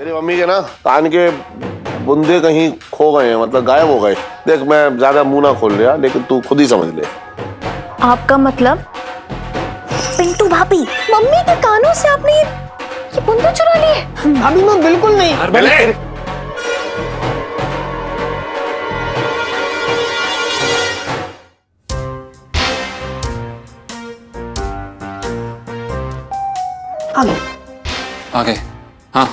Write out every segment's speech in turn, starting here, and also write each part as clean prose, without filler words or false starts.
तेरी मम्मी के ना कान के बुंदे कहीं खो गए हैं, मतलब गायब हो गए। देख मैं ज्यादा मुंह ना खोल लिया, लेकिन तू खुद ही समझ ले। आपका मतलब? पिंटू भाभी, मम्मी के कानों से आपने ये बुंदे चुरा लिए? भाभी मैं बिल्कुल नहीं। आगे हाँ।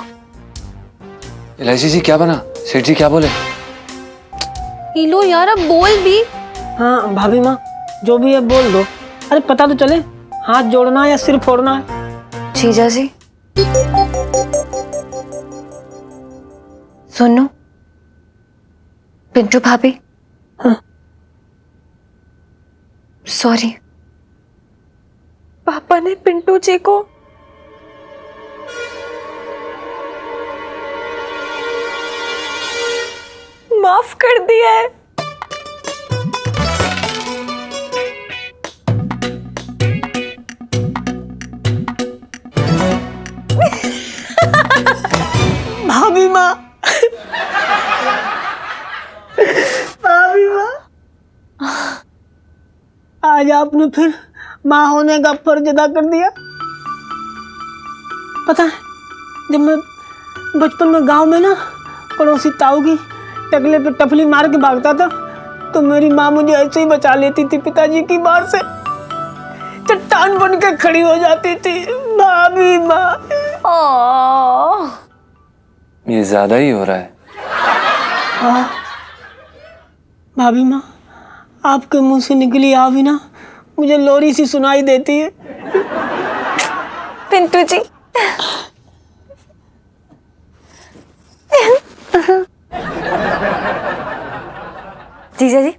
एलआईसी जी क्या बना? सेठ जी क्या बोले? लो यार अब बोल भी। हाँ भाभी माँ जो भी है बोल दो। अरे पता तो चले हाथ जोड़ना है या सिर फोड़ना है। जीजा जी सुनो, पिंटू भाभी। हाँ। सॉरी, पापा ने पिंटू जी को माफ कर दिया है। भाभी माँ भाभी माँ आज आपने फिर माँ होने का फर्ज अदा कर दिया। पता है जब मैं बचपन में गांव में ना पड़ोसी ताऊ की टकले पे टफली मार के भागता था तो मेरी माँ मुझे ऐसे ही बचा लेती थी पिताजी की मार से। चट्टान बन के खड़ी हो जाती थी भाभी माँ। ये ज्यादा ही हो रहा है। हाँ भाभी माँ आपके मुंह से निकली आ भी ना मुझे लोरी सी सुनाई देती है। पिंटू जी जीजा जी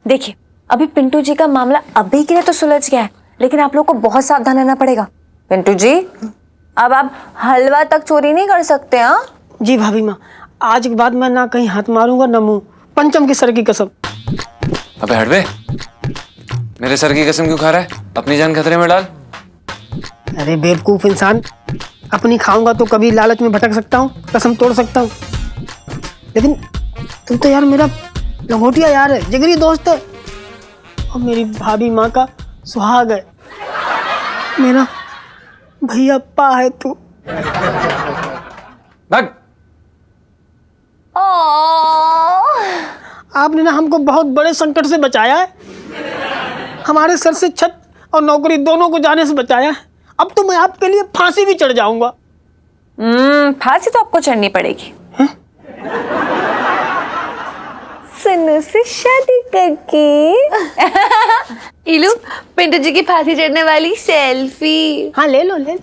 देखिए, अभी पिंटू जी का मामला अभी के लिए तो सुलझ गया है, लेकिन आप लोग को बहुत सावधान रहना पड़ेगा। पिंटू जी अब आप हलवा तक चोरी नहीं कर सकते। हाँ जी भाभी माँ आज के बाद मैं ना कहीं हाथ मारूंगा ना मुंह, पंचम के सर की कसम। अबे हट बे, मेरे सर की कसम क्यों खा रहा है? अपनी जान खतरे में डाल। अरे बेवकूफ इंसान, अपनी खाऊंगा तो कभी लालच में भटक सकता हूँ, कसम तोड़ सकता हूँ, लेकिन तुम तो यार मेरा लंगोटिया यार है, जिगरी दोस्त है और मेरी भाभी माँ का सुहाग है। मेरा भैया पा है तू। भाग। आपने ना हमको बहुत बड़े संकट से बचाया है, हमारे सर से छत और नौकरी दोनों को जाने से बचाया है। अब तो मैं आपके लिए फांसी भी चढ़ जाऊंगा। फांसी तो आपको चढ़नी पड़ेगी सन्नू से शादी करके। इलू पिंटू जी की फांसी चढ़ने वाली सेल्फी। हाँ ले लो ले लो।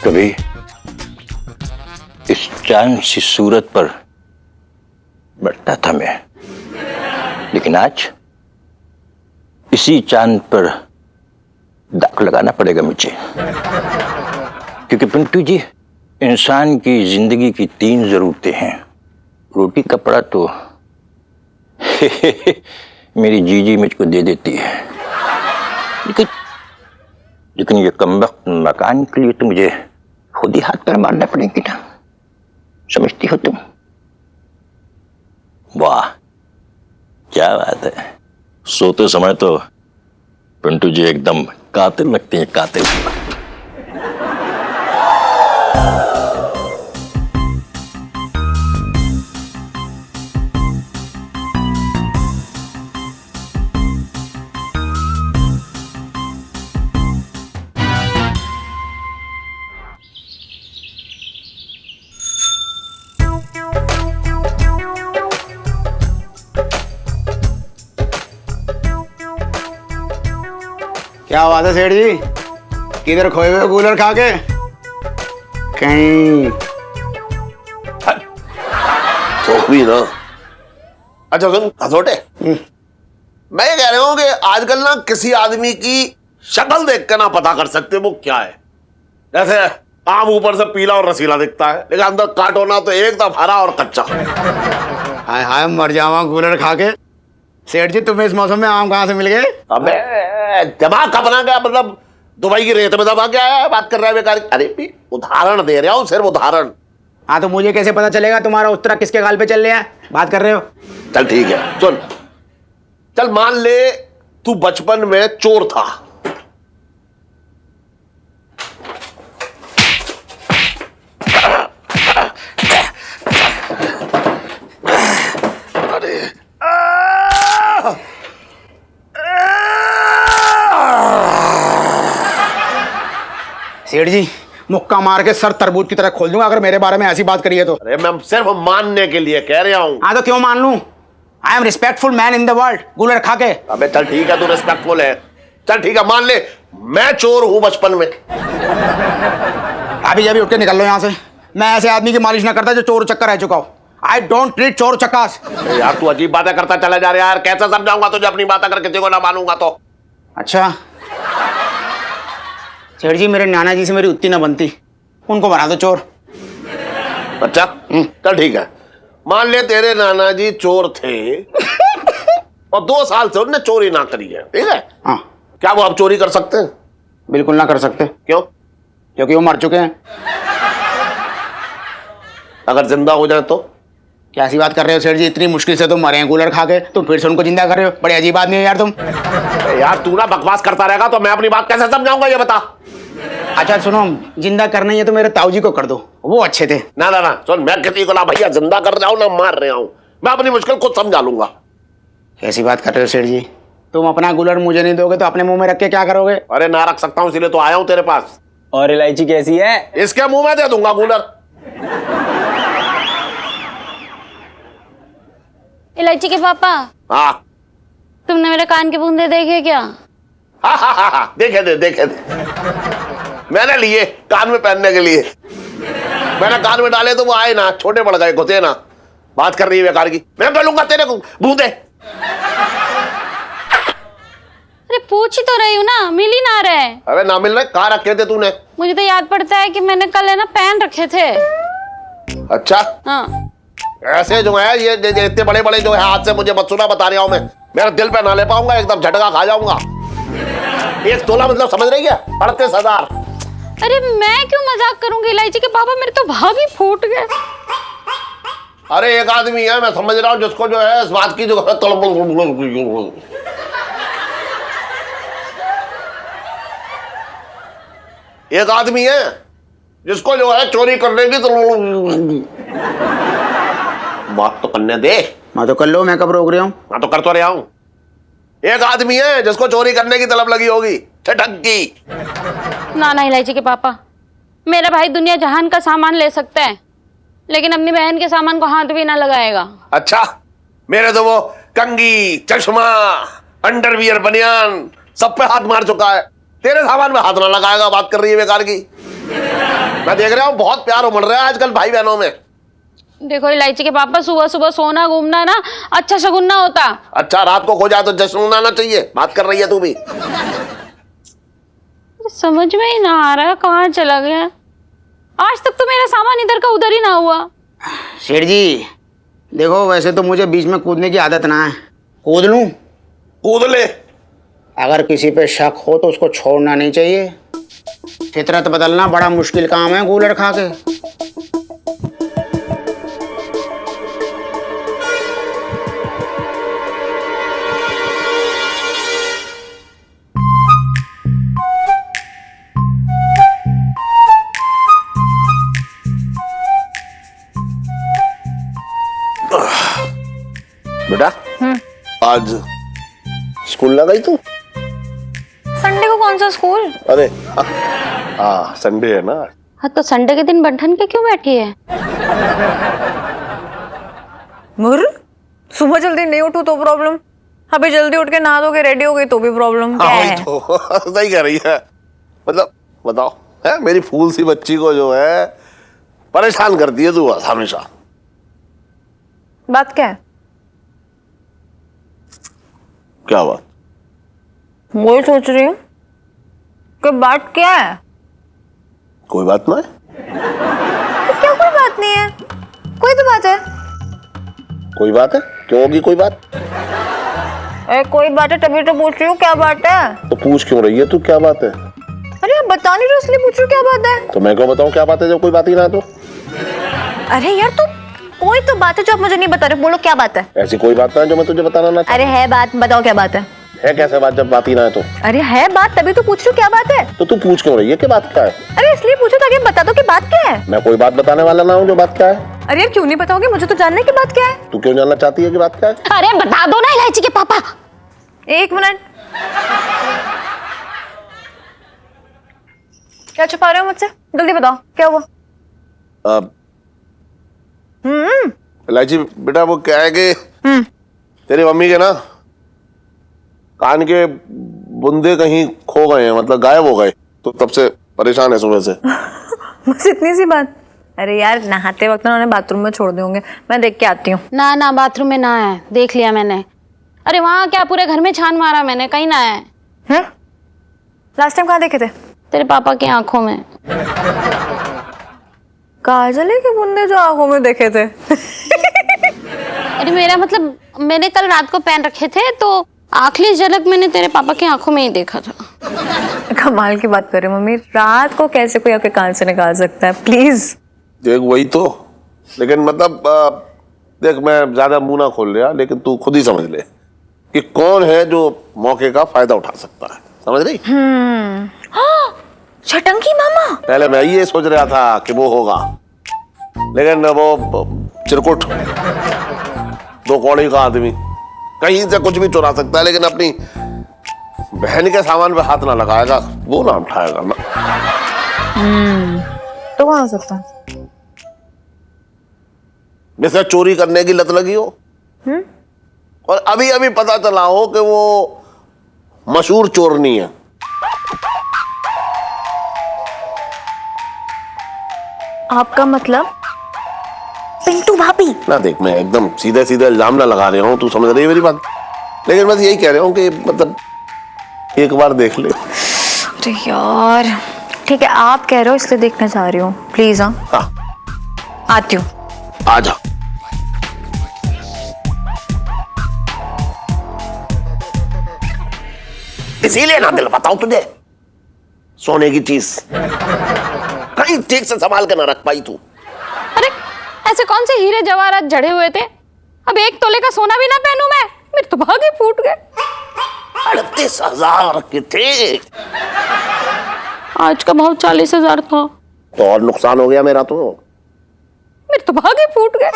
कभी इस चांद सी सूरत पर बैठता था मैं, लेकिन आज इसी चांद पर दाग लगाना पड़ेगा मुझे, क्योंकि पिंटू जी इंसान की जिंदगी की 3 जरूरतें हैं। रोटी कपड़ा तो मेरी जीजी मुझको दे देती है, लेकिन ये कमबख्त मकान के लिए तो मुझे खुद ही हाथ पैर मारना पड़ेंगे ना, समझती हो तुम? वाह क्या बात है, सोते समय तो पिंटू जी एकदम कातिल लगते हैं, कातिल। क्या बात है सेठ जी, किधर खोए हुए कूलर खा के? कहीं तो भी ना। अच्छा सुन हसोटे, मैं ये कह रहा हूं कि आजकल ना किसी आदमी की शक्ल देख कर ना पता कर सकते वो क्या है। जैसे आम ऊपर से पीला और रसीला दिखता है, लेकिन अंदर काटो ना तो एकदम हरा और कच्चा। हाय हाय मर जावा कूलर खा के। सेठ जी तुम्हें इस मौसम में आम कहाँ से मिल गए? अबे दिमाग का बना गया, मतलब दुबई की रेत में दबा के आया है, बात कर रहा है बेकार। अरे भी उदाहरण दे रहा हूँ, सिर्फ उदाहरण। हाँ तो मुझे कैसे पता चलेगा तुम्हारा उस तरह किसके गाल पे चल रहा है? बात कर रहे हो? चल ठीक है सुन, चल मान ले तू बचपन में चोर था। अरे सेठ जी मुक्का मार के सर तरबूज की तरह खोल दूंगा अगर मेरे बारे में ऐसी बात करी है तो। अरे मैं सिर्फ मानने के लिए कह रहा हूं। हाँ तो क्यों मान लूं? I am respectful man in the world, cooler खा के। अबे चल ठीक है, तू रिस्पेक्टफुल है, चल ठीक है मान ले मैं चोर हूं बचपन में। अभी उठ के निकल लो यहाँ से। मैं ऐसे आदमी की मालिश ना करता जो चोर चक्कर रह चुका हो। आई डोंट ट्रीट चोर चक्कास। यार तू अजीब बातें करता चला जा रहा है यार, कैसे समझाऊंगा तुझे अपनी बात अगर किसी को ना मानूंगा तो। अच्छा सेठ जी, मेरे नाना जी से मेरी उतनी ना बनती, उनको बना दो चोर। अच्छा चल ठीक है, मान ले तेरे नाना जी चोर थे और 2 साल से उन्होंने चोरी ना करी है, ठीक है? हाँ क्या वो अब चोरी कर सकते हैं? बिल्कुल ना कर सकते। क्यों? क्योंकि वो मर चुके हैं। अगर जिंदा हो जाए तो? क्या ऐसी बात कर रहे हो सेठ जी? इतनी मुश्किल से तुम मरे हैं कूलर खा के, तुम फिर से उनको जिंदा कर रहे हो? बड़े अजीब आदमी हो यार तुम। यार तू ना बकवास करता रहेगा तो मैं अपनी बात कैसे समझाऊंगा ये बता। अच्छा सुनो, जिंदा करना ही है तो मेरे ताऊ जी को कर दो, वो अच्छे थे। ना ना ना सुन, मैं किसी को ना भैया जिंदा कर रहा हूं ना मार रहा हूं, मैं अपनी मुश्किल खुद समझा लूंगा। कैसी बात कर रहे हो सेठ जी? तुम अपना कूलर मुझे नहीं दोगे तो अपने मुंह में रख के क्या करोगे? अरे ना रख सकता हूं इसीलिए तो आया हूं तेरे पास। और इलायची कैसी है? इसके मुंह में दे दूंगा कूलर। इलायची के पापा, हाँ तुमने मेरे कान के बूंदे देखे क्या? हाँ देखे थे मैंने लिए कान में पहनने के लिए। मैंने कान में डाले तो वो आए ना, छोटे पड़ गए, घुसे ना। बात कर रही है बेकार की, मैं कर लूंगा तेरे को बूंदे। अरे पूछ ही तो रही हूँ ना, मिल ही ना रहे। अबे ना मिल रहे, कहाँ रखे थे तूने? मुझे तो याद पड़ता है कि मैंने कल है ना पहन रखे थे। अच्छा हाँ ऐसे जो है ये इतने बड़े बड़े जो है हाथ से मुझे मत सुना, बता रहा हूं मैं, मेरा दिल पे ना ले पाऊंगा, एकदम झटका खा जाऊंगा। 1 तोला मतलब समझ रही है? 38,000। अरे मैं क्यों मजाक करूंगी इलायची के पापा, मेरे तो भाग ही फूट गए। अरे एक आदमी है, मैं समझ रहा हूँ, जिसको जो है इस बात की जो है एक आदमी है जिसको जो है चोरी करने की तो बात तो करने दे। मैं तो कर लो, मैं कब रोक रहा हूँ? मैं तो कर तो रहा हूं। एक आदमी है जिसको चोरी करने की तलब लगी होगी, ठग की। ना ना इलायची के पापा, मेरा भाई दुनिया जहान का सामान ले सकता है, लेकिन अपनी बहन के सामान को हाथ भी ना लगाएगा। अच्छा मेरे तो वो कंगी, चश्मा, अंडरवियर, बनियान सब पे हाथ मार चुका है, तेरे सामान में हाथ ना लगाएगा। बात कर रही है बेकार की। मैं देख रहा हूँ बहुत प्यार उमड़ रहा है आजकल भाई बहनों में। देखो इलायची के पापा, सुबह सुबह सोना घूमना ना अच्छा शगुन ना होता। अच्छा रात को खो जाए तो जश्न मनाना चाहिए। बात कर रही है तू भी। समझ में ही ना आ रहा है कहाँ चला गया। आज तक तो मेरा सामान इधर का उधर ही ना हुआ। सेठ जी देखो, वैसे तो मुझे बीच में कूदने की आदत ना है, कूद लूं? कूद ले। अगर किसी पे शक हो तो उसको छोड़ना नहीं चाहिए। फितरत बदलना बड़ा मुश्किल काम है कूलर खा के। आज स्कूल ना गई तू? संडे को कौन सा स्कूल? अरे हाँ संडे है ना। हाँ तो संडे के दिन बंधन के क्यों बैठी है? मुर सुबह जल्दी नहीं उठू तो प्रॉब्लम, अभी जल्दी उठ के नहा धोके रेडी हो गई तो भी प्रॉब्लम। क्या हाँ है? वही तो सही कह रही है। मतलब बताओ, है मेरी फूल सी बच्ची को जो है परेशान करती है तू हमेशा। बात क्या है? क्या बात? वही सोच रही हूँ कि बात क्या है। कोई बात ना है। तो क्या कोई बात नहीं है? कोई तो बात है। कोई बात है? क्यों होगी कोई बात? अरे कोई बात है तभी तो पूछ रही हूँ क्या बात है। तो पूछ क्यों रही है तू, क्या बात है? अरे आप बता नहीं रहे इसलिए पूछ रही हूँ क्या बात है। तो मैं क्यों बताऊं क्या बात है जब कोई बात ही ना है तो? अरे यार तो कोई तो बात है जो आप मुझे नहीं बता रहे, बोलो क्या बात है। ऐसी कोई बात ना है जो मैं तुझे बताना ना अरे है बात, बताओ क्या बात है। है कैसे बात जब बात ही ना है तो? अरे है बात तभी तो पूछ रही हूँ क्या बात है। तो तू पूछ क्यों रही है कि बात क्या है? अरे इसलिए पूछो ताकि बता दो कि बात क्या है। मैं कोई बात बताने वाला ना हूँ जो बात क्या है। अरे यार क्यों नहीं बताओगे, मुझे तो जानना है कि बात क्या है। तू क्यों जानना चाहती है कि बात क्या है? अरे बता दो ना इलायची के पापा। एक मिनट, क्या छुपा रहे हो मुझसे? जल्दी बताओ क्या हुआ। इलायची बेटा वो क्या है कि तेरी मम्मी के ना कान के बुंदे कहीं खो गए हैं, मतलब गायब हो गए, तो तब से परेशान है सुबह से। बस इतनी सी बात। अरे यार नहाते वक्त उन्होंने बाथरूम में छोड़ दिए होंगे, मैं देख के आती हूँ। ना ना बाथरूम में ना है, देख लिया मैंने। अरे वहाँ क्या पूरे घर में छान मारा मैंने, कहीं ना है। लास्ट टाइम कहाँ देखे थे? तेरे पापा की आंखों में। काजल के बुंदे जो आंखों में देखे थे। अरे मेरा मतलब मैंने कल रात को पहन रखे थे तो आखिरी झलक मैंने तेरे पापा की आंखों में ही देखा था। कमाल की बात कर रहे हो मम्मी, रात को कैसे कोई आपके कान से निकाल सकता है, प्लीज। देख वही तो, लेकिन मतलब देख मैं ज्यादा मुंह ना खोल रहा, लेकिन तू खुद ही समझ ले कि कौन है जो मौके का फायदा उठा सकता है, समझ रही? छटंकी मामा। पहले मैं ये सोच रहा था कि वो होगा, लेकिन वो चिरकुट दो कौड़ी का आदमी कहीं से कुछ भी चुरा सकता है, लेकिन अपनी बहन के सामान पे हाथ ना लगाएगा, वो ना उठाएगा ना। तो कौन हो सकता है? जैसे चोरी करने की लत लगी हो और अभी अभी पता चला हो कि वो मशहूर चोरनी है। आपका मतलब पिंटू भाभी? ना देख मैं एकदम सीधे सीधे इल्जाम ना लगा रहा हूँ, तू समझ रही है मेरी बात, लेकिन मैं यही कह रहा हूँ कि मतलब एक बार देख ले। अरे यार ठीक है, आप कह रहे हो इसलिए देखना चाह रही हूँ, प्लीज। हाँ आती हूँ। आजा। इसीलिए ना दिल बताऊं तुझे, सोने की चीज कहीं ठीक से संभाल के ना रख पाई तू। अरे ऐसे कौन से हीरे जवाहरात जड़े हुए थे, अब 1 तोले का सोना भी ना पहनूं मैं, मेरे तो भाग ही फूट गए। 38,000 के थे, आज का भाव 40,000 था, तो और नुकसान हो गया मेरा तो। मेरे तो भाग ही फूट गए।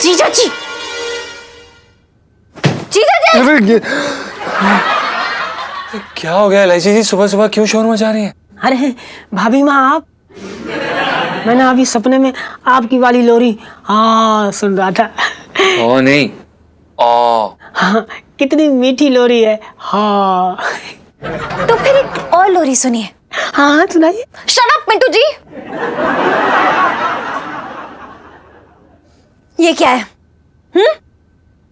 जीजा जी, जीजा जी। अरे ये क्या हो गया इलायची जी, सुबह सुबह क्यों शोर मचा रही है? अरे भाभी माँ आप, मैंने अभी सपने में आपकी वाली लोरी हाँ सुन रहा था। ओ नहीं, ओ हाँ कितनी मीठी लोरी है। हाँ तो फिर एक और लोरी सुनिए। हाँ सुनाइए। Shut up Pintu ji. ये क्या है?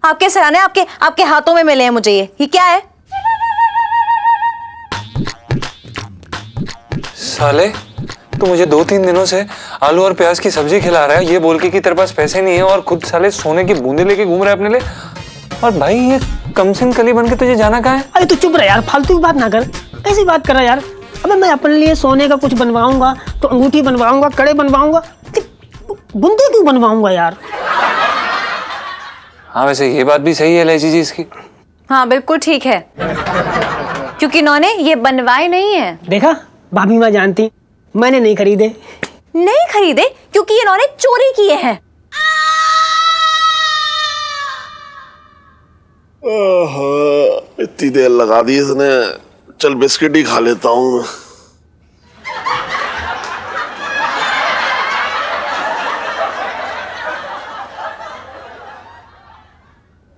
आपके सराहने आपके हाथों में मिले हैं मुझे, ये क्या है? साले तो मुझे 2-3 दिनों से आलू और प्याज की सब्जी खिला रहा है, ये बोल के कि तेरे पास पैसे नहीं है, और खुद साले सोने की बूंदे लेके घूम रहा है अपने लिए। और भाई ये कमसिन कली बन के तुझे जाना कहाँ है? अरे तू चुप रह यार, फालतू की बात ना कर, कैसी बात कर रहा यार। अबे मैं अपने लिए सोने का कुछ बनवाऊंगा तो अंगूठी बनवाऊंगा, कड़े बनवाऊंगा, बुंदे क्यों बनवाऊंगा यार? हाँ वैसे ये बात भी सही है इलायची जी इसकी। हाँ बिल्कुल ठीक है, क्योंकि इन्होंने ये बनवाए नहीं है। देखा, भाभी माँ जानती, मैंने नहीं खरीदे। नहीं खरीदे क्योंकि इन्होंने चोरी किए हैं। इतनी देर लगा दी इसने, चल बिस्किट ही खा लेता हूँ।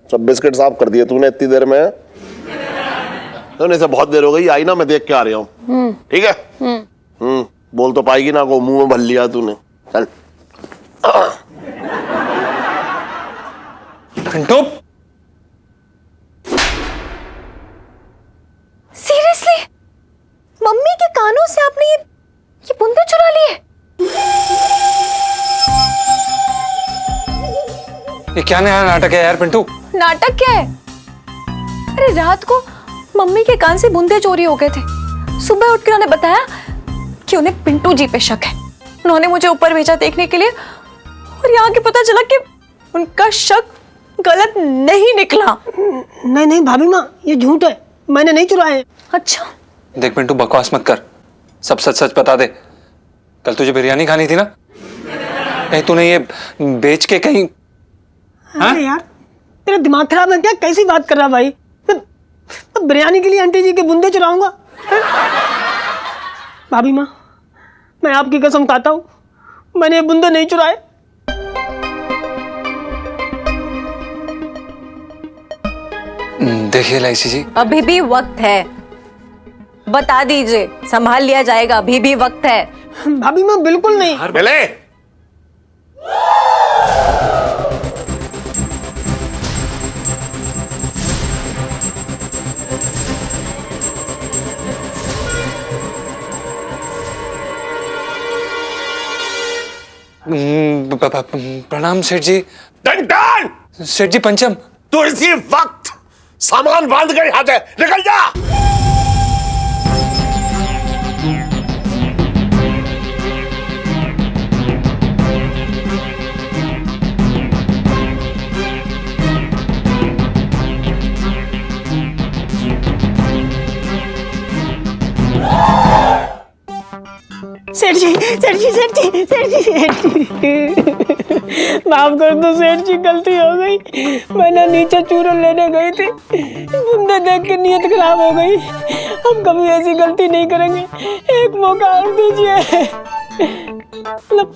सब बिस्किट साफ कर दिए तूने इतनी देर में? नहीं से बहुत देर हो गई, आई ना, मैं देख के आ रहा हूँ। ठीक है? बोल तो पाएगी ना, को मुंह में भर लिया तूने। चल। पिंटू सीरियसली मम्मी के कानों से आपने ये बूंदे चुरा लिए? ये क्या नया नाटक है यार पिंटू? नाटक क्या है? अरे रात को मम्मी के कान से बूंदे चोरी हो गए थे। सुबह उठ कर उन्होंने बताया कि उन्हें पिंटू जी पे शक है। उन्होंने मुझे ऊपर भेजा देखने के लिए, और यहाँ के पता चला कि उनका शक गलत नहीं निकला। नहीं नहीं भाभी माँ, ये झूठ है, मैंने नहीं चुराए। अच्छा देख पिंटू बकवास मत कर, सब सच सच बता दे। कल तुझे बिरयानी खानी थी ना, कहीं तूने ये बेच के कहीं? अरे यार तेरा दिमाग खराब है क्या? कैसी बात कर रहा भाई? मैं बिरयानी के लिए आंटी जी के बूंदे चुराऊंगा? भाभी माँ, मैं आपकी कसम खाता हूँ, मैंने ये बूंदे नहीं चुराए। देखिए इलायची जी, अभी भी वक्त है, बता दीजिए, संभाल लिया जाएगा, अभी भी वक्त है। भाभी माँ बिल्कुल नहीं। मिले प्रणाम सेठ जी। टन सेठ जी पंचम। तू इसी वक्त सामान बांध कर यहाँ से निकल जा। सेठ जी, सेठ जी, सेठ जी, सेठ जी, सेठ जी, माफ कर दो सेठ जी, गलती हो गई। मैंने नीचे चूरन लेने गई थी, बूंदे देख के नीयत खराब हो गई। हम कभी ऐसी गलती नहीं करेंगे, एक मौका और दीजिए, मतलब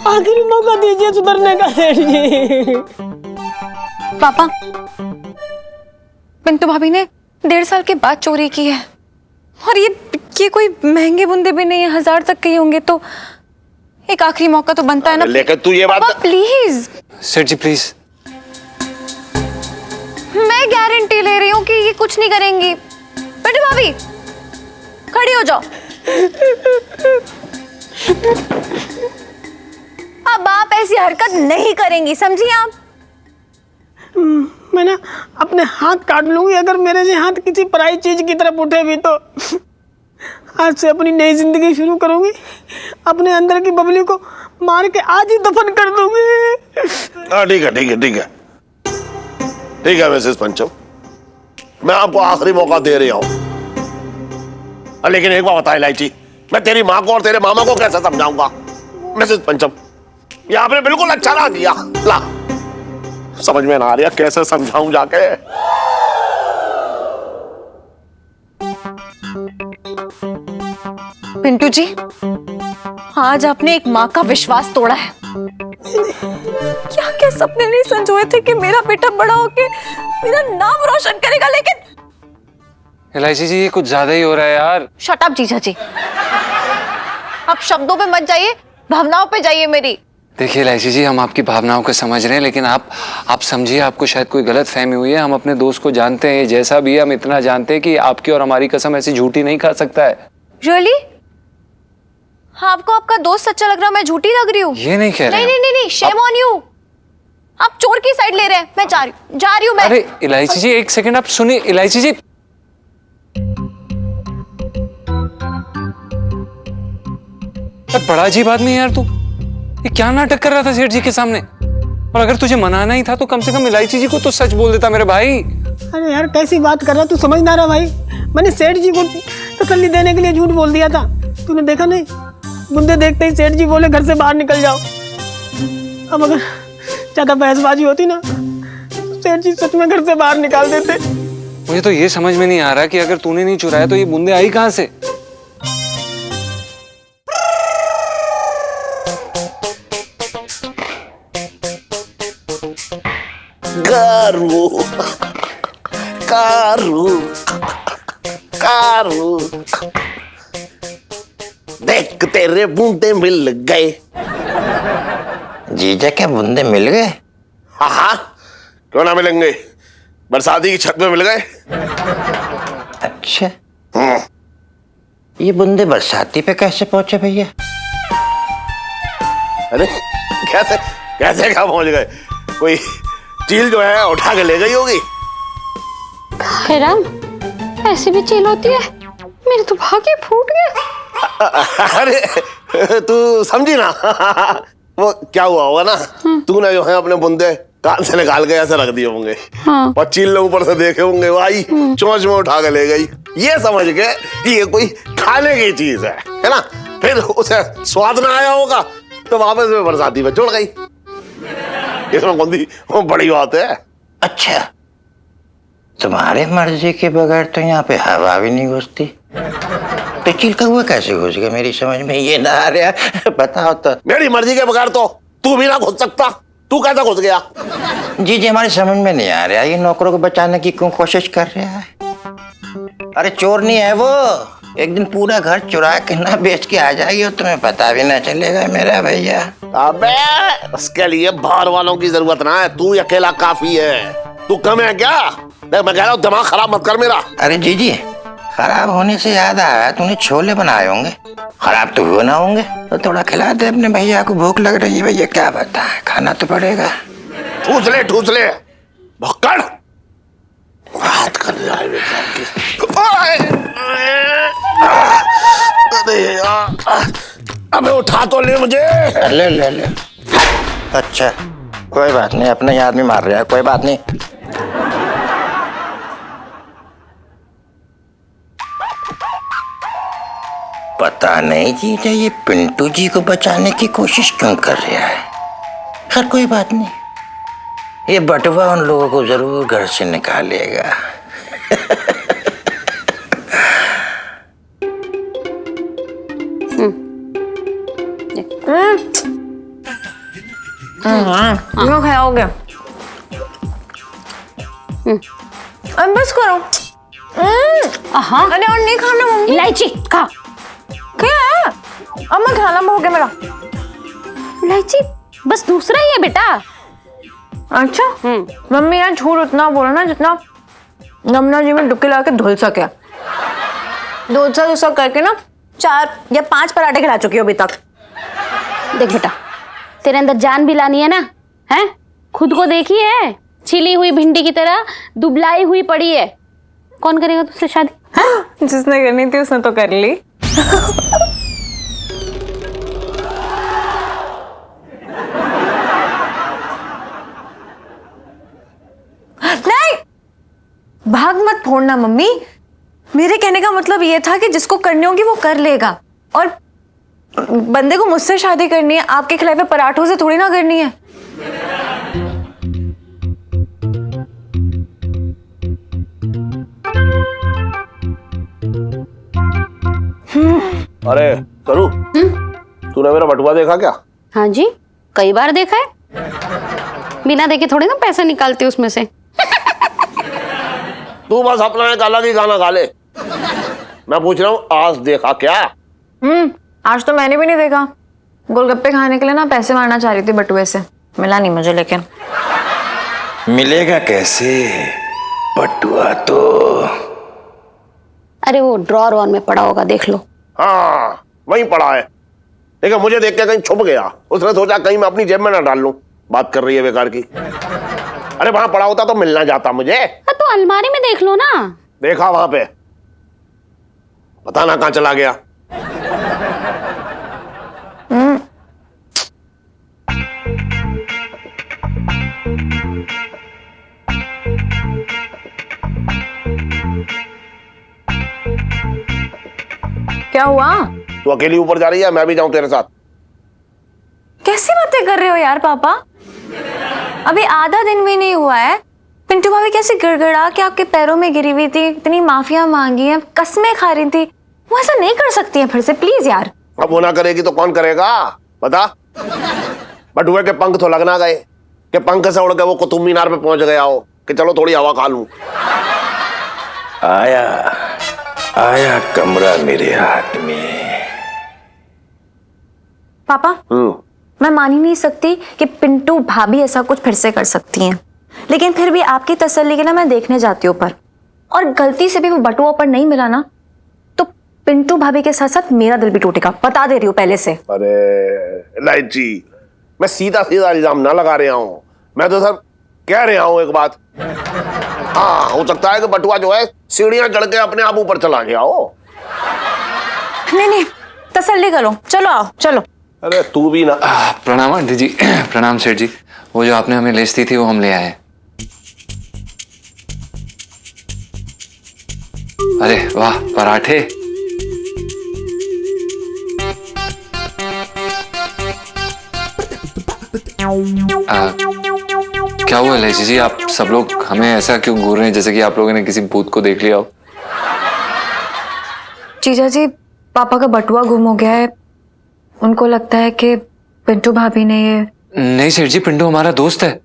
आखिरी मौका दीजिए सुधरने का सेठ जी। पापा, पिंटू भाभी ने 1.5 साल के बाद चोरी की है, और ये कोई महंगे बुंदे भी नहीं है, 1000 तक के ही होंगे, तो एक आखिरी मौका तो बनता है ना। लेकिन तू ये बात प्लीज। सेठ जी प्लीज। मैं गारंटी ले रही हूँ कि ये कुछ नहीं करेंगी। पिंटू भाभी खड़ी हो जाओ। अब आप ऐसी हरकत नहीं करेंगी, समझी आप? मैं ना अपने हाथ काट लूंगी अगर मेरे से हाथ किसी पराई चीज की तरफ उठे भी तो। आज से अपनी नई जिंदगी शुरू करूंगी, अपने अंदर की बबली को मार के आज ही दफन कर दूंगी। हाँ ठीक है, ठीक है, ठीक है, ठीक है मिसेस पंचम, मैं आपको आखिरी मौका दे रहा हूं। लेकिन एक बात बता इलायची, मैं तेरी माँ को और तेरे मामा को कैसे समझाऊंगा? मिसेस पंचम, ये आपने बिल्कुल अच्छा ना किया। ला, समझ में ना आ रहा कैसे समझाऊं जाके। पिंटू जी, आज आपने एक माँ का विश्वास तोड़ा है। क्या क्या सपने नहीं संजोए थे कि मेरा बेटा बड़ा होके मेरा नाम रोशन करेगा, लेकिन इलायची जी ये कुछ ज्यादा ही हो रहा है यार। शट अप जीजा जी, आप शब्दों पे मत जाइए, भावनाओं पे जाइए मेरी। देखिए इलायची जी, हम आपकी भावनाओं को समझ रहे हैं, लेकिन आप समझिए, आपको शायद कोई गलत फहमी हुई है। हम अपने दोस्त को जानते हैं, जैसा भी है हम इतना जानते हैं कि आपकी और हमारी कसम ऐसी झूठी नहीं खा सकता है। रियली? हाँ, आपको आपका दोस्त सच्चा लग रहा है, मैं झूठी लग रही हूँ? ये नहीं कह रहे। नहीं नहीं नहीं, शेम ऑन यू। आप चोर की साइड ले रहे हैं। मैं जा रही हूँ मैं। अरे इलायची जी एक सेकंड आप सुनिए। इलायची जी पर बड़ा अजीब आदमी है यार तू। ये क्या नाटक कर रहा था सेठ जी के सामने? और अगर तुझे मनाना ही था तो कम से कम इलायची जी को तो सच बोल देता मेरे भाई। अरे यार कैसी बात कर रहा तू, समझ ना रहा भाई। मैंने सेठ जी को तसल्ली देने के लिए झूठ बोल दिया था। तूने देखा नहीं, बुंदे देखते ही सेठ जी बोले घर से बाहर निकल जाओ। अब अगर ज्यादा बहसबाजी होती ना तो सेठ जी सच में घर से बाहर निकाल देते। मुझे तो ये समझ में नहीं आ रहा कि अगर तूने नहीं चुराया तो ये बूंदे आई कहां से? कारू कारू कारू, देख तेरे बूंदे मिल गए। जीजा क्या बूंदे मिल गए? हाँ हाँ, क्यों ना मिलेंगे, बरसाती की छत में मिल गए। अच्छा, ये बूंदे बरसाती पे कैसे पहुंचे भैया? अरे कैसे कैसे क्या पहुंच गए? कोई चील जो है उठा के ले गई होगी। राम, ऐसी भी चील होती है? मेरे तो भागे फूट गए। अरे तू समझी ना, वो क्या हुआ होगा ना, तूने जो है अपने बुंदे कान से निकाल के ऐसे रख दिए होंगे। हाँ। और चील ने ऊपर से देखे होंगे, वो आई चोंच में उठा के ले गई, ये समझ के कि ये कोई खाने की चीज है ना। फिर उसे स्वाद ना आया होगा तो वापस में बरसाती में जुड़ गई। इसमें कौन सी वो बड़ी बात है? अच्छा, तुम्हारे मर्जी के बगैर तो यहाँ पे हवा भी नहीं घुसती, तो चील कौवा कैसे घुस गया? मेरी समझ में ये ना आ रहा, बताओ तो। मेरी मर्जी के बगैर तो तू भी ना घुस सकता, तू कैसे घुस गया? जी हमारी समझ में नहीं आ रहा, ये नौकरों को बचाने की क्यों कोशिश कर रहा है? अरे चोर नहीं है वो, एक दिन पूरा घर चुरा के ना बेच के आ जाएगी और तुम्हें पता भी ना चलेगा मेरा भैया। अबे उसके लिए बाहर वालों की जरूरत ना है, तू अकेला काफी है। तू कम है क्या? देख मैं कह रहा हूँ, दिमाग खराब मत कर मेरा। अरे जी खराब होने से याद आया, तूने छोले बनाए होंगे, खराब तो हुए ना होंगे, तो थोड़ा खिला दे अपने भैया को, भूख लग रही है। भैया क्या बताए, खाना तो पड़ेगा। ठूस ले भक्कड़, बात कर रहा है बेचार की। अरे यार, अबे उठा तो ले मुझे। ले। अच्छा कोई बात नहीं, अपने ही आदमी मार रहा है, कोई बात नहीं। पता नहीं जीजा ये पिंटू जी को बचाने की कोशिश क्यों कर रहा है। खैर कोई बात नहीं, ये बटुआ उन लोगों को जरूर घर से निकालेगा। क्यों खाया हो गया? अब बस करो। हाँ, अरे और नहीं खाना मम्मी। इलायची खा। क्या है? अब मैं खाना हो गया मेरा। इलायची बस दूसरा ही है बेटा। अच्छा मम्मी यार झूठ उतना बोला ना जितना नमना जी में डुबकी लगा के धुल सके। डोसा करके ना 4 या 5 पराठे खिला चुकी हो अभी तक। देख बेटा, तेरे अंदर जान भी लानी है ना, हैं? खुद को देखी है, छिली हुई भिंडी की तरह दुबलाई हुई पड़ी है। कौन करेगा तुझसे शादी? जिसने करनी थी उसने तो कर ली। नहीं, भाग मत फोड़ना मम्मी। मेरे कहने का मतलब ये था कि जिसको करनी होगी वो कर लेगा, और बंदे को मुझसे शादी करनी है, आपके खिलाफ पराठों से थोड़ी ना करनी है। अरे करू, तूने मेरा बटुआ देखा क्या? हाँ जी, कई बार देखा है। बिना देखे थोड़ी ना पैसे निकालती उसमें से। तू बस अपना एक अलग ही गाना गा ले। मैं पूछ रहा हूँ आज देखा क्या? आज तो मैंने भी नहीं देखा। गोलगप्पे खाने के लिए ना पैसे मारना चाह रही थी बटुए से, मिला नहीं मुझे। लेकिन मिलेगा कैसे बटुआ? तो अरे वो ड्रॉर वन में पड़ा होगा, देख लो। हाँ वहीं पड़ा है, लेकिन मुझे देख के कहीं छुप गया। उसने सोचा कहीं मैं अपनी जेब में ना डाल लूं। बात कर रही है बेकार की। अरे वहां पड़ा होता तो मिलना जाता मुझे। तो अलमारी में देख लो ना। देखा वहां पे, पता ना कहां चला गया। क्या हुआ? तू अकेली ऊपर जा रही है, मैं भी जाऊं तेरे साथ? कैसी बातें कर रहे हो यार पापा? अभी आधा दिन भी नहीं हुआ है, पिंटू भाभी कैसे गिड़गिड़ा के आपके पैरों में गिरी हुई थी, इतनी माफिया मांगी है, कसमें खा रही थी। वो ऐसा नहीं कर सकती है फिर से, प्लीज यार। अब वो ना करेगी तो कौन करेगा बता? बटुए के पंख तो लगना गए कि पंख से उड़ के वो कुतुब मीनार पे पहुंच गया हो कि चलो थोड़ी हवा खा लूं। आया आया कमरा मेरे हाथ में। पापा मैं मान ही नहीं सकती कि पिंटू भाभी ऐसा कुछ फिर से कर सकती हैं, लेकिन फिर भी आपकी तसल्ली के ना मैं देखने जाती हूँ ऊपर, और गलती से भी वो बटुआ ऊपर नहीं मिला ना तो पिंटू भाभी के साथ साथ मेरा दिल भी टूटेगा, बता दे रही हूँ पहले से। अरे लाइची, मैं सीधा सीधा इल्जाम ना लगा रहा हूँ, मैं तो सब कह रहा हूँ एक बात। हाँ हो सकता है कि बटुआ जो है सीढ़ियां चढ़ के अपने आप ऊपर चला गया हो। नहीं नहीं तसल्ली करो, चलो आओ चलो। अरे तू भी ना। प्रणाम आंटी जी। प्रणाम सेठ जी। वो जो आपने हमें लेस दी थी वो हम ले आए। अरे वाह, पराठे। क्या हुआ लेसी जी, आप सब लोग हमें ऐसा क्यों घूर रहे हैं जैसे कि आप लोगों ने किसी भूत को देख लिया हो? जीजा जी पापा का बटुआ गुम हो गया है, उनको लगता है कि पिंटू भाभी ने ये। नहीं सेठ जी, पिंटू हमारा दोस्त है।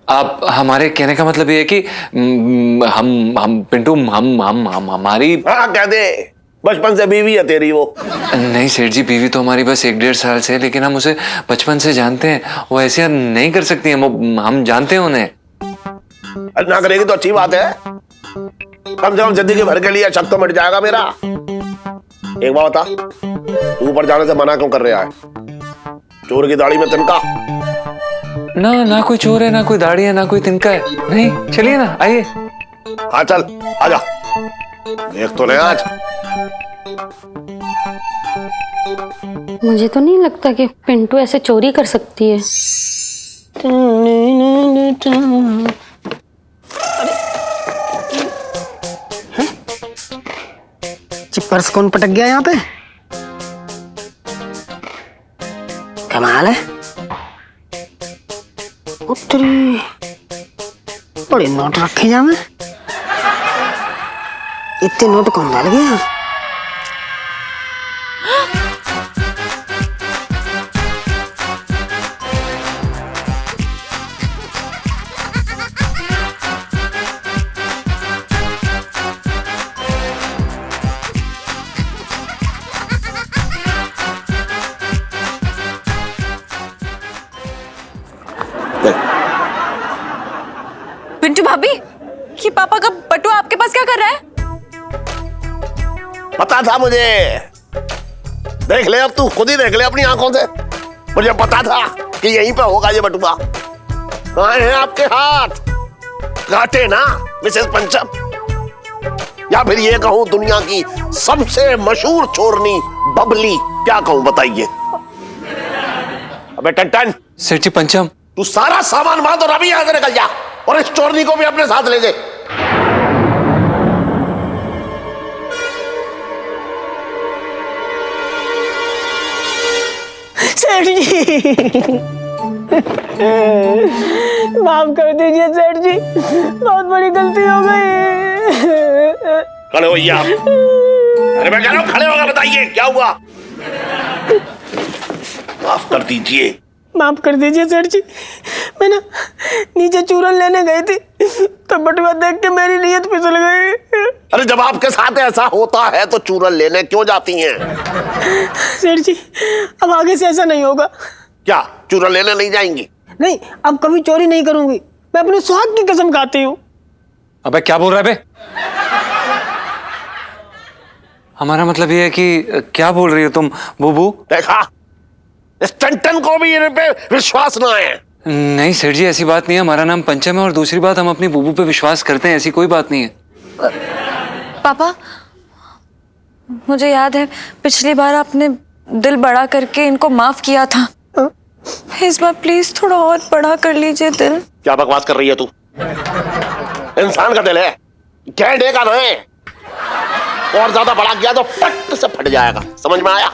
आप हमारे कहने का मतलब ये है कि हम पिंटू हम हमारी। हाँ कह दे, बचपन से बीवी है तेरी वो। नहीं सेठ जी, बीवी तो हमारी बस 1-1.5 साल से है, लेकिन हम उसे बचपन से जानते हैं। वो ऐसे नहीं कर सकती हैं, हम जानते हैं उन्हें। ना करेगी तो अच्छी बात है, कम से कम जिंदगी भर के लिए शक तो मिट जाएगा मेरा। एक बात बता, तू ऊपर जाने से मना क्यों कर रहा है? चोर की दाढ़ी में तिनका? ना कोई चोर है, ना कोई दाढ़ी है, ना कोई तिनका है। नहीं, चलिए ना, आइए। हाँ चल आजा, देख तो ले आज। मुझे तो नहीं लगता कि पिंटू ऐसे चोरी कर सकती है। पर्स कौन पटक गया यहाँ पे? कमाल है, उत्तरी बड़े नोट रखे जा में, इतने नोट कौन डाल गया? पिंटू भाभी, ये पापा का बटुआ आपके पास क्या कर रहा है? पता था मुझे, देख ले अब तू खुद ही देख ले अपनी आंखों से। मुझे पता था कि यहीं पे होगा ये बटुआ। कहाँ है आपके हाथ? काटे ना मिसेस पंचम, या फिर ये कहूं दुनिया की सबसे मशहूर चोरनी बबली, क्या कहूं बताइए? अबे टन सेठ जी पंचम, तू सारा सामान बांध और अभी यहां से निकल जा, और इस चोरनी को भी अपने साथ ले जा। सेठ जी माफ कर दीजिए सेठ जी, बहुत बड़ी गलती हो गई। खड़े होइए आप। अरे मैं कह रहा हूं खड़े होकर बताइए क्या हुआ। माफ कर दीजिए। माफ कर दीजिए सेठ जी, मैं ना नीचे चूरन लेने गई थी तो बटुआ देख के मेरी नीयत फिसल गई। अरे जब आपके साथ ऐसा होता है तो चूरन लेने क्यों जाती हैं? सेठ जी अब आगे से ऐसा नहीं होगा। क्या चूरन लेने नहीं जाएंगी? नहीं, अब कभी चोरी नहीं करूंगी, मैं अपने सुहाग की कसम खाती हूँ। अबे क्या बोल रहा है बे? हमारा मतलब ये है कि क्या बोल रही हो तुम बुबू? देखा, इस टन को भी इन पे विश्वास ना है। नहीं सेठ जी, ऐसी बात नहीं है। हमारा नाम पंचम है, और दूसरी बात हम अपनी बुबू पे विश्वास करते हैं, ऐसी कोई बात नहीं है। पापा मुझे याद है पिछली बार आपने दिल बड़ा करके इनको माफ किया था, इस बार प्लीज थोड़ा और बड़ा कर लीजिए दिल। क्या बकवास कर रही है तू? इंसान का दिल है, गैंडे का नहीं। और ज्यादा बड़ा किया तो फट से फट जाएगा, समझ में आया?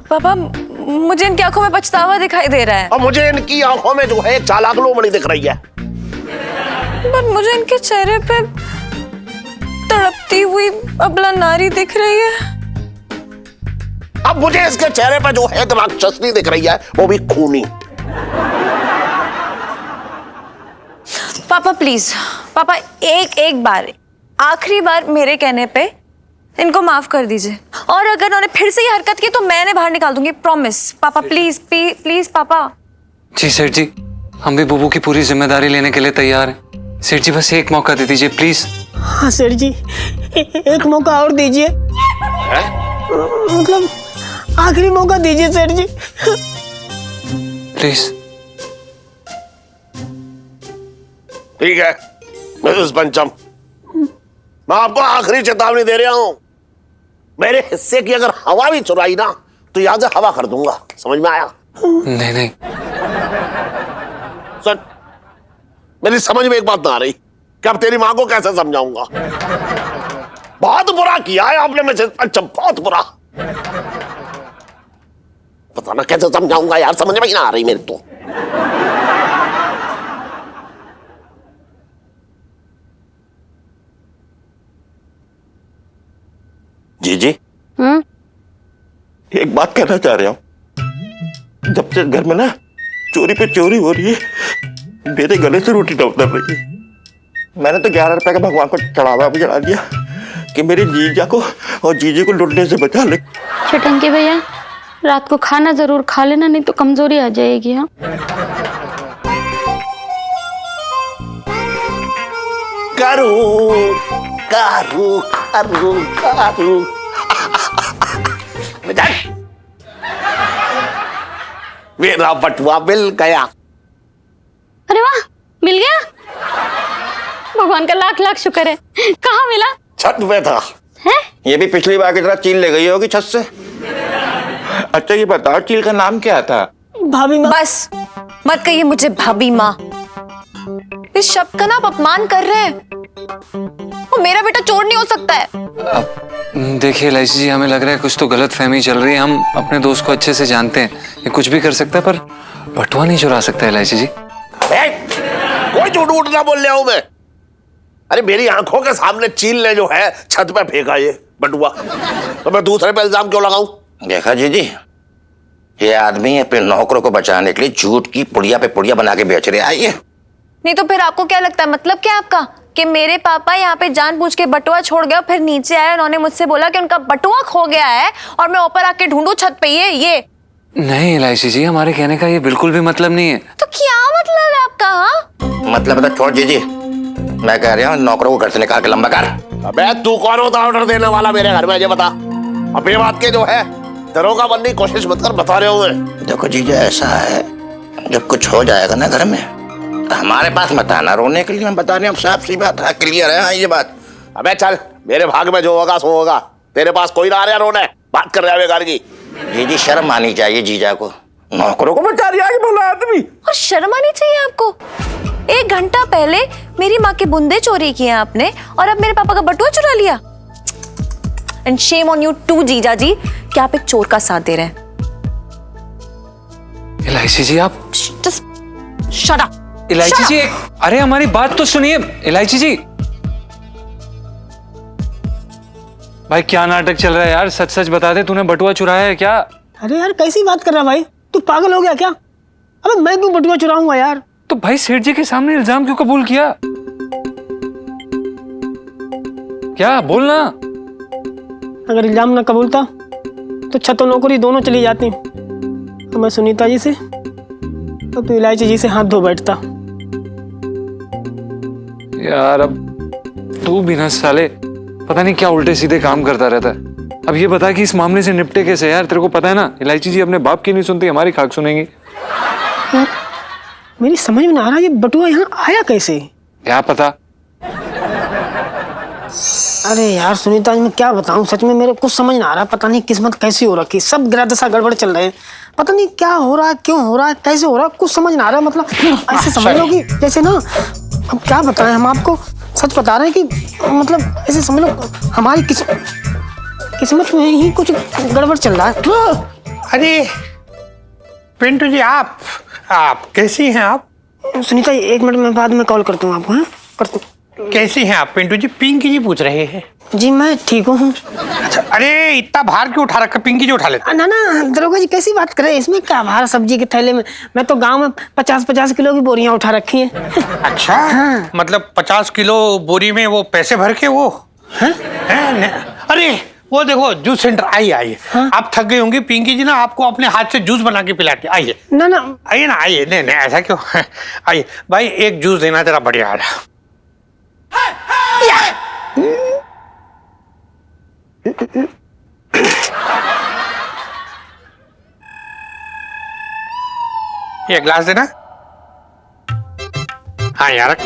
पापा मुझे इनकी आंखों में पछतावा दिखाई दे रहा है। और मुझे इनकी आंखों में जो है चालाक लोमड़ी दिख रही है। पर मुझे इनके चेहरे पे तड़पती हुई अबला नारी दिख रही है। अब मुझे इसके चेहरे पर जो है राक्षसनी दिख रही है, वो भी खूनी। पापा प्लीज, पापा एक बार, आखिरी बार मेरे कहने पे इनको माफ कर दीजिए। और अगर उन्होंने फिर से ये हरकत की तो मैं इन्हें बाहर निकाल दूंगी, प्रॉमिस। पापा प्लीज प्लीज पापा। जी सेठ जी, हम भी बुबू की पूरी जिम्मेदारी लेने के लिए तैयार हैं। सेठ जी बस एक मौका दे दीजिए प्लीज। हाँ सेठ जी, एक मौका और दीजिए। मतलब आखिरी मौका दीजिए सेठ जी। प्लीज। ठीक है मिसेस पंचम, मैं आपको आखिरी चेतावनी दे रहा हूं। मेरे हिस्से की अगर हवा भी चुराई ना तो यहां से हवा कर दूंगा, समझ में आया? नहीं नहीं सर, मेरी समझ में एक बात ना आ रही कि अब तेरी मां को कैसे समझाऊंगा। बहुत बुरा किया है आपने मिसेस पंचम, बहुत बुरा। पता ना कैसे समझाऊंगा यार, समझ में ही ना आ रही मेरे तो। जी जी, एक बात कहना चाह रहा हूं। जब से घर में ना चोरी पे चोरी हो रही है, मेरे गले से रोटी न उतर रही है। मैंने तो 11 रुपए का भगवान को चढ़ावा भी चढ़ा दिया कि मेरे जीजा को और जीजे को लुटने से बचा ले। छटंकी भैया, रात को खाना जरूर खा लेना, नहीं तो कमजोरी आ जाएगी। हाँ करूं करूं करूं करूं मेरा बटुआ मिल गया। अरे वाह, मिल गया। भगवान का लाख लाख शुक्र है। कहाँ मिला? छत पे था। है? ये भी पिछली बार की तरह चील ले गई होगी छत से। अच्छा ये बताओ, चील का नाम क्या था? भाभी माँ। बस मत कहिए मुझे भाभी माँ, इस शब्द का ना आप अपमान कर रहे हैं। वो मेरा बेटा चोर नहीं हो सकता है। अब देखिए इलायची जी, हमें लग रहा है कुछ तो गलत फहमी चल रही है। हम अपने दोस्त को अच्छे से जानते हैं, ये कुछ भी कर सकता है पर बटुआ नहीं चुरा सकता इलायची जी। कोई झूठ वूठ ना बोल रहा हूं मैं। अरे मेरी आंखों के सामने चील ने जो है छत पे फेंका ये बटुआ, तो मैं दूसरे पे इल्जाम क्यों लगाऊं? देखा जी, ये आदमी अपने नौकरों को बचाने के लिए झूठ की पुड़िया पे पुड़िया बना के बेच रहे। आइए। नहीं तो फिर आपको क्या लगता है, मतलब क्या आपका, कि मेरे पापा यहाँ पे जानबूझ के बटुआ छोड़ गए, फिर नीचे आए, उन्होंने मुझसे बोला कि उनका बटुआ खो गया है और मैं ऊपर आके ढूंढूं छत पे ये? नहीं इलायची जी, हमारे कहने का ये बिल्कुल भी मतलब नहीं है। तो क्या मतलब है आपका? हाँ मतलब तो छोड़ जी, मैं कह रहा हूँ नौकरों को घर से निकाल के लंबा कर। अबे तू कौन होता ऑर्डर देने वाला मेरे घर में, ये बता। अब ये बात के जो है दरोगा बनने की कोशिश मत कर, बता रहे हो। देखो जीजा, ऐसा है जब कुछ हो जाएगा ना घर में तो हमारे पास मत आना रोने के लिए। मैं बता रही हूँ साफ सी बात है, क्लियर है। हाँ ये बात। अबे चल, मेरे भाग में जो होगा सो होगा, तेरे पास कोई ना आ रहा रोने, बात कर रहे हैं बेकार की। जी शर्म आनी चाहिए जीजा को, नौकरों को बचा रही है भला आदमी। और शर्म आनी चाहिए आपको। 1 घंटा पहले मेरी माँ के बुंदे चोरी किए आपने और अब मेरे पापा का बटुआ चुरा लिया। And shame on you too जीजा जी कि आप एक चोर का साथ दे रहे हैं। इलायची जी आप जस्ट शट अप। इलायची जी, अरे हमारी बात तो सुनिए। इलायची जी, भाई क्या नाटक चल रहा है यार, सच सच बता दे, तूने बटुआ चुराया है क्या? अरे यार कैसी बात कर रहा है भाई, तू पागल हो गया क्या? अबे मैं क्यों बटुआ चुराऊंगा यार? तो भाई सेठ जी के सामने इल्जाम क्यों कबूल किया? क्या बोलना? अगर इल्जाम ना कबूलता तो छत और नौकरी दोनों चली जाती। तो मैं सुनीता जी से तो तू इलायची जी से हाथ धो बैठता। यार अब तू भी ना साले पता नहीं क्या उल्टे सीधे काम करता रहता है। अब ये बता कि इस मामले से निपटे कैसे यार? तेरे को पता है ना इलायची जी अपने बाप की नहीं सुनती, हमारी खाक सुनेंगी। मेरी समझ में ना आ रहा ये बटुआ यहाँ आया कैसे? क्या पता। अरे यार सुनीता, आज मैं क्या बताऊं, सच में मेरे कुछ समझ ना आ रहा, पता नहीं किस्मत कैसी हो रखी, सब ग्रह दशा गड़बड़ चल रहे हैं, पता नहीं क्या हो रहा है, क्यों हो रहा है, कैसे हो रहा है, कुछ समझ ना आ रहा। मतलब ऐसे समझ लो कि जैसे ना, अब क्या बताएं, हम आपको सच बता रहे हैं कि मतलब ऐसे समझ लो हमारी किस्मत में ही कुछ गड़बड़ चल रहा है। अरे पिंटू जी, आप कैसी हैं आप? सुनीता, 1 मिनट में बाद में कॉल करता हूँ आपको। हाँ, करता हूँ। कैसी हैं आप पिंटू जी? पिंकी जी पूछ रहे हैं। जी मैं ठीक हूँ। अच्छा, अरे इतना भार क्यों उठा रखा? पिंकी जी उठा लेते। ना ना दरोगा जी, कैसी बात करें, इसमें क्या भार, सब्जी के थैले में मैं तो गांव में 50-50 किलो की बोरियां उठा रखी हैं। अच्छा, हाँ। मतलब 50 किलो बोरी में वो पैसे भर के वो हाँ? अरे वो देखो जूस सेंटर, आइए। हाँ? आप थक गई होंगी, पिंकी जी ना आपको अपने हाथ से जूस बना के पिलाती। आइए ना ना आइए ना, आइए। नहीं नहीं, ऐसा क्यों? आइए भाई, एक जूस देना तेरा बढ़िया आ रहा। ये ग्लास देना। हाँ यार, रख।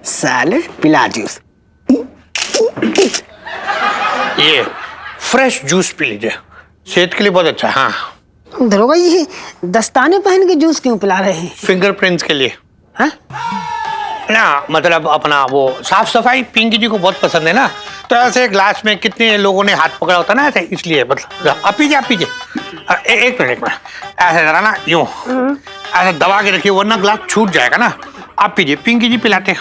साले पिला जूस। ये फ्रेश जूस पी लीजिए, सेहत के लिए बहुत अच्छा है। हाँ, दरोगा जी, ये दस्ताने पहन के जूस क्यों पिला रहे हैं? फिंगरप्रिंट्स के लिए हाँ? ना, मतलब अपना वो साफ सफाई पिंकी जी को बहुत पसंद है ना, तो ऐसे ग्लास में कितने लोगों ने हाथ पकड़ा होता ना, ऐसे, इसलिए मतलब आप पीजिए, आप पीजिए। एक मिनट ऐसे जरा ना, यूं ऐसे दबा के रखिए, वरना ग्लास छूट जाएगा ना। आप पीजिए, पिंकी जी पिलाते हैं।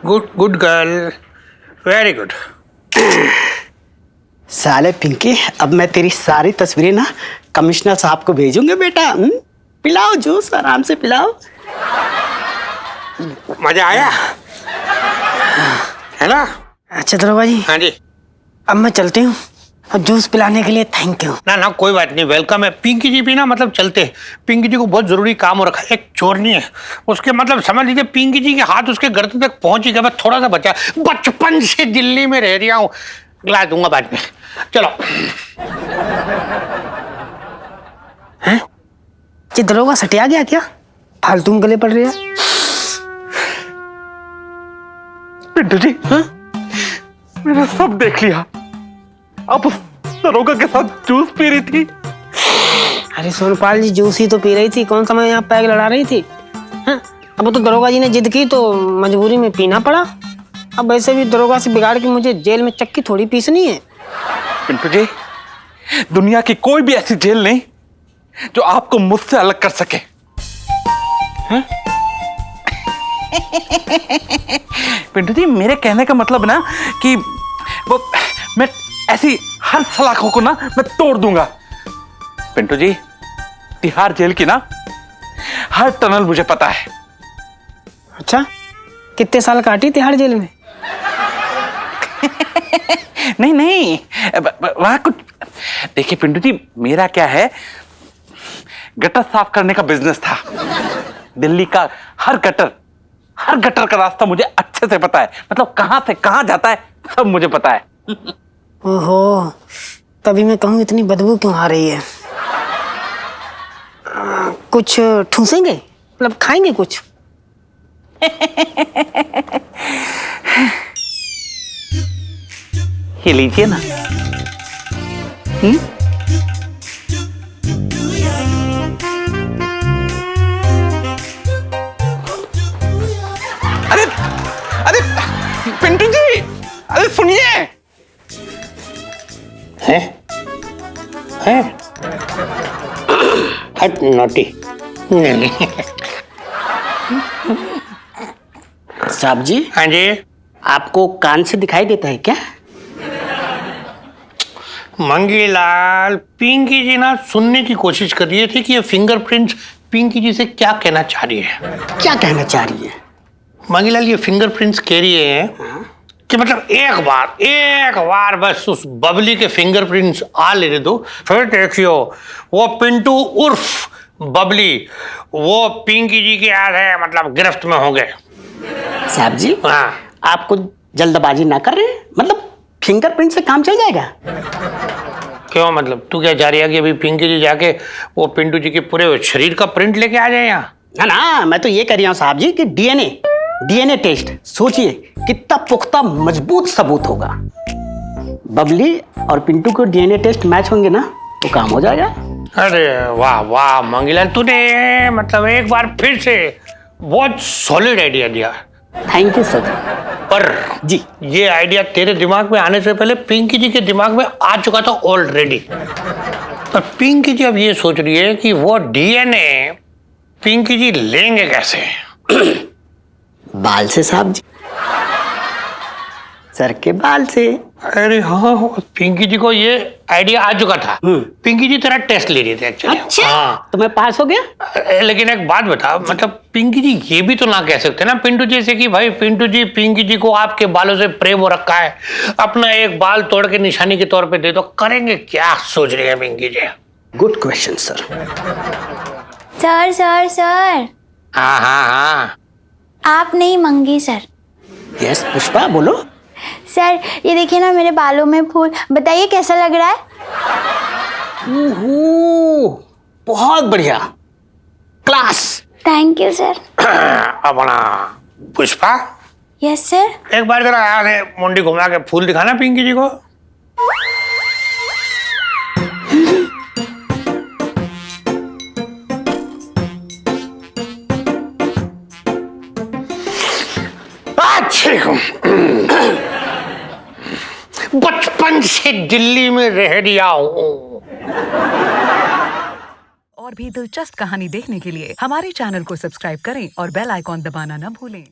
Good good girl, very good. साले पिंकी, अब मैं तेरी सारी तस्वीरें ना कमिश्नर साहब को भेजूंगा बेटा। पिलाओ जूस, आराम से पिलाओ। मजा आया है ना? अच्छा दरोगा जी, हाँ जी। अब मैं चलती हूँ, अब जूस पिलाने के लिए थैंक यू। ना ना, कोई बात नहीं, वेलकम है। पिंकी जी भी ना, मतलब चलते, पिंकी जी को बहुत जरूरी काम हो रखा है, एक चोरनी है उसके, मतलब समझ लीजिए पिंकी जी के हाथ उसके गर्दन तक पहुंच ही गया, मैं थोड़ा सा बचा, बचपन से दिल्ली में रह रहा हूँ, ला दूंगा बाद में। चलो। हैं? ये दरोगा सटिया गया क्या? फालतू में गले पड़ रहे हैं। पिंटू जी, हाँ? मैंने सब देख लिया, आप उस दरोगा के साथ जूस पी रही थी। अरे सोनपाल जी, जूस ही तो पी रही थी, कौन सा मैं यहाँ पैग लड़ा रही थी? हाँ? अब तो दरोगा जी ने जिद की तो मजबूरी में पीना पड़ा। अब वैसे भी दरोगा से बिगाड़ के मुझे जेल में चक्की थोड़ी पीसनी है। पिंटू जी, दुनिया की कोई भी ऐसी जेल नहीं जो आपको मुझसे अलग कर सके। हैं? पिंटू जी, मेरे कहने का मतलब ना कि वो मैं ऐसी हर सलाखों को ना मैं तोड़ दूंगा। पिंटू जी, तिहाड़ जेल की ना हर टनल मुझे पता है। अच्छा, कितने साल काटी तिहाड़ जेल में? नहीं नहीं, वहां कुछ, देखिए पिंटू जी, मेरा क्या है, गटर साफ करने का बिजनेस था। दिल्ली का हर गटर का रास्ता मुझे अच्छे से पता है, मतलब कहां से कहां जाता है सब मुझे पता है। ओहो, तभी मैं कहूँ इतनी बदबू क्यों आ रही है। कुछ ठूसेंगे, मतलब खाएंगे कुछ? ये लीजिए ना। अरे अरे पिंटू जी, अरे सुनिए। हैं? हट नोटी। साहब जी, हाँ जी। आपको कान से दिखाई देता है क्या? मंगीलाल, पिंकी जी ना सुनने की कोशिश कर रही थी कि ये फिंगरप्रिंट्स पिंकी जी से क्या कहना चाह रही है। क्या कहना चाह रही है? मंगीलाल, ये फिंगरप्रिंट्स कह रही है कि मतलब एक बार बस उस बबली के फिंगरप्रिंट्स आ लेने दो, फिर देखियो वो पिंटू उर्फ बबली वो पिंकी जी के याद है, मतलब गिरफ्त में होंगे। साहब जी, हाँ, आपको जल्दबाजी ना कर रहे हैं? मतलब फिंगरप्रिंट से काम चल जाएगा? क्यों मतलब तू क्या चाह रही है कि अभी पिंकी जी जाके वो पिंटू जी के पूरे शरीर का प्रिंट लेके आ जाए यहाँ? ना ना, मैं तो ये कह रही हूँ साहब जी कि डीएनए टेस्ट, सोचिए कितना पुख्ता मजबूत सबूत होगा। बबली और पिंटू को डीएनए टेस्ट मैच होंगे ना तो काम हो जाएगा। अरे वाह वाह मंगीलाल, तूने मतलब एक बार फिर से बहुत सॉलिड आइडिया दिया। Thank you sir. पर जी ये आइडिया तेरे दिमाग में आने से पहले पिंकी जी के दिमाग में आ चुका था ऑलरेडी। पर पिंकी जी अब ये सोच रही है कि वो डीएनए पिंकी जी लेंगे कैसे? बाल से साहब जी, सर के बाल से। अरे हाँ, पिंकी जी को ये आइडिया आ चुका था। पिंकी जी तेरा टेस्ट ले रही थी एक्चुअली। अच्छा हाँ। तो मैं पास हो गया। लेकिन एक बात बता, मतलब पिंकी जी ये भी तो ना कह सकते ना पिंटू जी से कि भाई पिंटू जी पिंकी जी को आपके बालों से प्रेम हो रखा है, अपना एक बाल तोड़ के निशानी के तौर पे दे दो। करेंगे क्या सोच रही है Pinky ji? Good question sir. Sir sir sir, हाँ हाँ हाँ, आप नहीं मंगी सर। यस पुष्पा बोलो। सर ये देखिए ना मेरे बालों में फूल, बताइए कैसा लग रहा है? बहुत बढ़िया, क्लास। Thank you sir. अपना पुष्पा, यस सर। एक बार जरा आगे मुंडी घुमा के फूल दिखाना पिंकी जी को। बचपन से दिल्ली में रह रिया हूँ। और भी दिलचस्प कहानी देखने के लिए हमारे चैनल को सब्सक्राइब करें और बेल आइकॉन दबाना न भूलें।